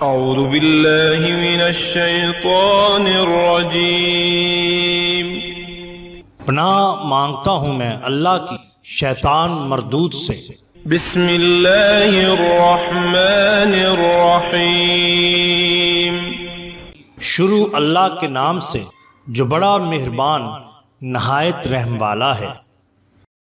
اعوذ باللہ من الشیطان الرجیم۔ پناہ مانگتا ہوں میں اللہ کی شیطان مردود سے۔ بسم اللہ الرحمن الرحیم۔ شروع اللہ کے نام سے جو بڑا مہربان نہایت رحم والا ہے۔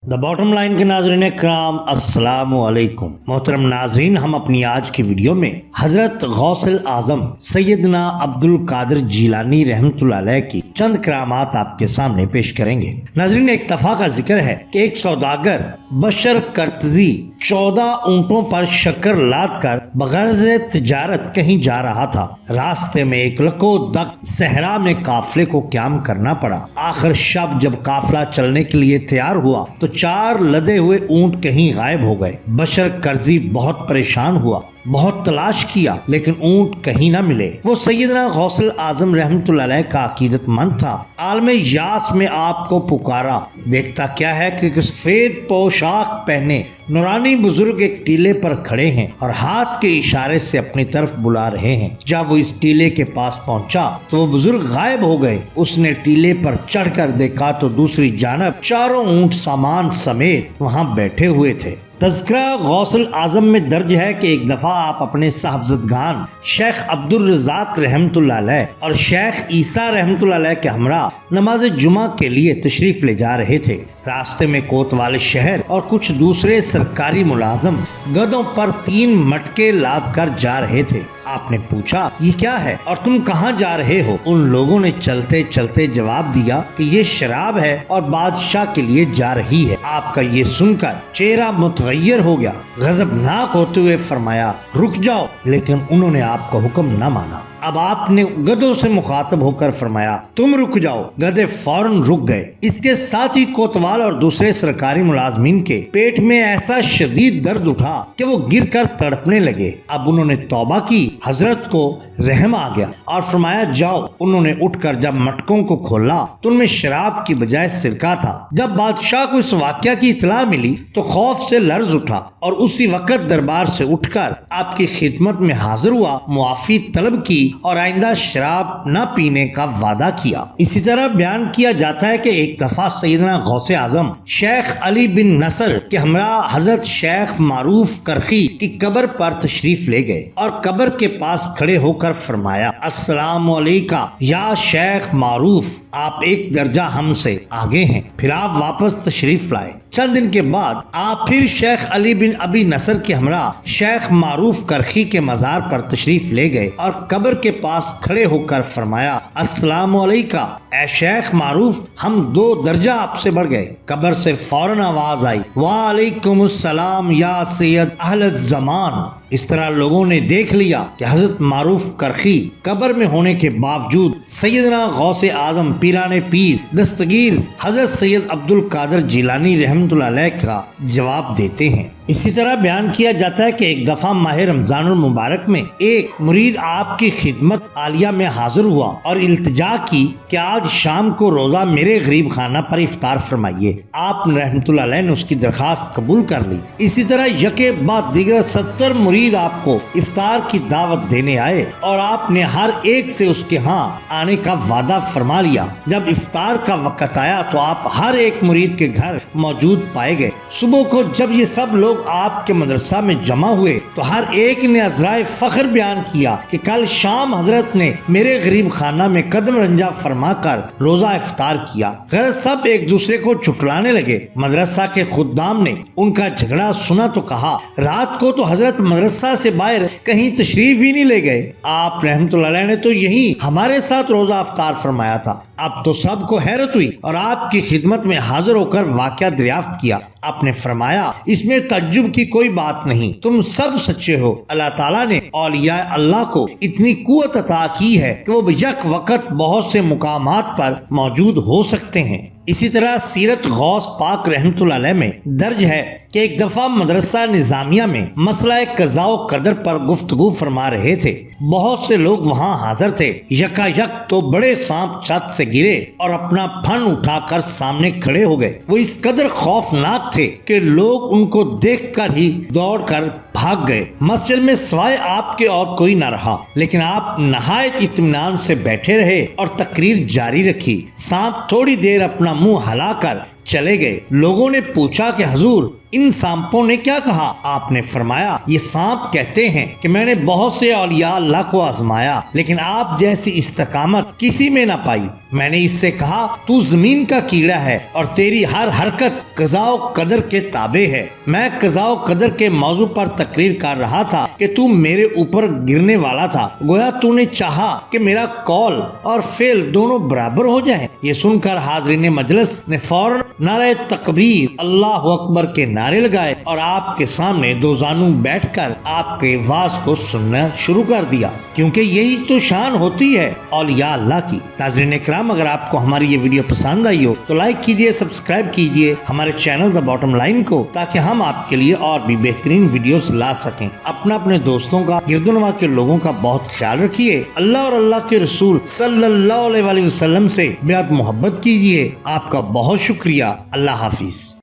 دا باٹم لائن کے ناظرین کرام، السلام علیکم۔ محترم ناظرین، ہم اپنی آج کی ویڈیو میں حضرت غوث اعظم سیدنا عبد القادر جیلانی رحمۃ اللہ علیہ کی چند کرامات آپ کے سامنے پیش کریں گے۔ ناظرین، ایک دفعہ کا ذکر ہے کہ ایک سوداگر بشر کرتزی 14 اونٹوں پر شکر لاد کر بغرض تجارت کہیں جا رہا تھا۔ راستے میں ایک لکو دک صحرا میں قافلے کو قیام کرنا پڑا۔ آخر شب جب قافلہ چلنے کے لیے تیار ہوا تو 4 لدے ہوئے اونٹ کہیں غائب ہو گئے۔ بشر کرزی بہت پریشان ہوا، بہت تلاش کیا لیکن اونٹ کہیں نہ ملے۔ وہ سیدنا غوث اعظم رحمۃ اللہ علیہ کا عقیدت مند تھا۔ عالم یاس میں آپ کو پکارا، دیکھتا کیا ہے کہ سفید پوشاک پہنے نورانی بزرگ ایک ٹیلے پر کھڑے ہیں اور ہاتھ کے اشارے سے اپنی طرف بلا رہے ہیں۔ جب وہ اس ٹیلے کے پاس پہنچا تو وہ بزرگ غائب ہو گئے۔ اس نے ٹیلے پر چڑھ کر دیکھا تو دوسری جانب 4 اونٹ سامان سمیت وہاں بیٹھے ہوئے تھے۔ تذکرہ غوث اعظم میں درج ہے کہ ایک دفعہ آپ اپنے صاحبزادگان شیخ عبد الرزاق رحمۃ اللہ علیہ اور شیخ عیسیٰ رحمۃ اللہ علیہ کے ہمراہ نماز جمعہ کے لیے تشریف لے جا رہے تھے۔ راستے میں کوتوال شہر اور کچھ دوسرے سرکاری ملازم گدوں پر 3 مٹکے لاد کر جا رہے تھے۔ آپ نے پوچھا، یہ کیا ہے اور تم کہاں جا رہے ہو؟ ان لوگوں نے چلتے چلتے جواب دیا کہ یہ شراب ہے اور بادشاہ کے لیے جا رہی ہے۔ آپ کا یہ سن کر چہرہ متغیر ہو گیا۔ غضبناک ہوتے ہوئے فرمایا، رک جاؤ، لیکن انہوں نے آپ کا حکم نہ مانا۔ اب آپ نے گدوں سے مخاطب ہو کر فرمایا، تم رک جاؤ۔ گدے فوراً رک گئے۔ اس کے ساتھ ہی کوتوال اور دوسرے سرکاری ملازمین کے پیٹ میں ایسا شدید درد اٹھا کہ وہ گر کر تڑپنے لگے۔ اب انہوں نے توبہ کی، حضرت کو رحم آ گیا اور فرمایا جاؤ۔ انہوں نے اٹھ کر جب مٹکوں کو کھولا تو ان میں شراب کی بجائے سرکہ تھا۔ جب بادشاہ کو اس واقعہ کی اطلاع ملی تو خوف سے لرز اٹھا اور اسی وقت دربار سے اٹھ کر آپ کی خدمت میں حاضر ہوا، معافی طلب کی اور آئندہ شراب نہ پینے کا وعدہ کیا۔ اسی طرح بیان کیا جاتا ہے کہ ایک دفعہ سیدنا غوث اعظم شیخ علی بن نصر کے ہمراہ حضرت شیخ معروف کرخی کی قبر پر تشریف لے گئے اور قبر کے پاس کھڑے ہو کر فرمایا، السلام علیکم یا شیخ معروف، آپ ایک درجہ ہم سے آگے ہیں۔ پھر آپ واپس تشریف لائے۔ چند دن کے بعد آپ پھر شیخ علی بن ابی نصر کے ہمراہ شیخ معروف کرخی کے مزار پر تشریف لے گئے اور قبر کے پاس کھڑے ہو کر فرمایا، السلام علیکم اے شیخ معروف، ہم 2 درجہ آپ سے بڑھ گئے۔ قبر سے فوراً آواز آئی، وعلیکم السلام یا سید اہل الزمان۔ اس طرح لوگوں نے دیکھ لیا کہ حضرت معروف کرخی قبر میں ہونے کے باوجود سیدنا غوث اعظم پیران پیر دستگیر حضرت سید عبد القادر جیلانی رحمۃ اللہ علیہ کا جواب دیتے ہیں۔ اسی طرح بیان کیا جاتا ہے کہ ایک دفعہ ماہ رمضان المبارک میں ایک مرید آپ کی خدمت عالیہ میں حاضر ہوا اور التجا کی کہ آج شام کو روزہ میرے غریب خانہ پر افطار فرمائیے۔ آپ رحمۃ اللہ علیہ نے اس کی درخواست قبول کر لی۔ اسی طرح یکے بعد دیگر 70 مرید آپ کو افطار کی دعوت دینے آئے اور آپ نے ہر ایک سے اس کے ہاں آنے کا وعدہ فرما لیا۔ جب افطار کا وقت آیا تو آپ ہر ایک مرید کے گھر موجود پائے گئے۔ صبح کو جب یہ سب لوگ آپ کے مدرسہ میں جمع ہوئے تو ہر ایک نے عذرائے فخر بیان کیا کہ کل شام حضرت نے میرے غریب خانہ میں قدم رنجہ فرما کر روزہ افطار کیا۔ غرض سب ایک دوسرے کو چٹلانے لگے۔ مدرسہ کے خدام نے ان کا جھگڑا سنا تو کہا، رات کو تو حضرت مدرسہ سے باہر کہیں تشریف ہی نہیں لے گئے، آپ رحمۃ اللہ علیہ نے تو یہی ہمارے ساتھ روزہ افطار فرمایا تھا۔ اب تو سب کو حیرت ہوئی اور آپ کی خدمت میں حاضر ہو کر واقعہ دریافت کیا۔ آپ نے فرمایا، اس میں تعجب کی کوئی بات نہیں، تم سب سچے ہو۔ اللہ تعالیٰ نے اولیاء اللہ کو اتنی قوت عطا کی ہے کہ وہ یک وقت بہت سے مقامات پر موجود ہو سکتے ہیں۔ اسی طرح سیرت غوث پاک رحمۃ اللہ علیہ میں درج ہے کہ ایک دفعہ مدرسہ نظامیہ میں مسئلہ قضاء و قدر پر گفتگو فرما رہے تھے۔ بہت سے لوگ وہاں حاضر تھے۔ یکا یک تو بڑے سانپ چھت سے گرے اور اپنا پھن اٹھا کر سامنے کھڑے ہو گئے۔ وہ اس قدر خوفناک تعداد تھے کہ لوگ ان کو دیکھ کر ہی دوڑ کر بھاگ گئے۔ مسجد میں سوائے آپ کے اور کوئی نہ رہا، لیکن آپ نہایت اطمینان سے بیٹھے رہے اور تقریر جاری رکھی۔ سانپ تھوڑی دیر اپنا منہ ہلا کر چلے گئے۔ لوگوں نے پوچھا کہ حضور ان سانپوں نے کیا کہا؟ آپ نے فرمایا یہ سانپ کہتے ہیں کہ میں نے بہت سے اولیاء اللہ کو آزمایا لیکن آپ جیسی استقامت کسی میں نہ پائی۔ میں نے اس سے کہا تو زمین کا کیڑا ہے اور تیری ہر حرکت قضاء و قدر کے تابع ہے۔ میں قضاء و قدر کے موضوع پر تقریر کر رہا تھا کہ تو میرے اوپر گرنے والا تھا، گویا تو نے چاہا کہ میرا قول اور فعل دونوں برابر ہو جائیں۔ یہ سن کر حاضرین مجلس نے فوراً نعرہ تکبیر اللہ اکبر کے نعرے لگائے اور آپ کے سامنے دو زانو بیٹھ کر آپ کے واز کو سننا شروع کر دیا، کیونکہ یہی تو شان ہوتی ہے اولیاء اللہ کی۔ ناظرین اکرام، اگر آپ کو ہماری یہ ویڈیو پسند آئی ہو تو لائک کیجئے، سبسکرائب کیجئے ہمارے چینل دا باٹم لائن کو، تاکہ ہم آپ کے لیے اور بھی بہترین ویڈیوز لا سکیں۔ اپنے دوستوں کا، گرد و نواح کے لوگوں کا بہت خیال رکھیے۔ اللہ اور اللہ کے رسول صلی اللہ علیہ وسلم سے بے حد محبت کیجئے۔ آپ کا بہت شکریہ۔ اللہ حافظ۔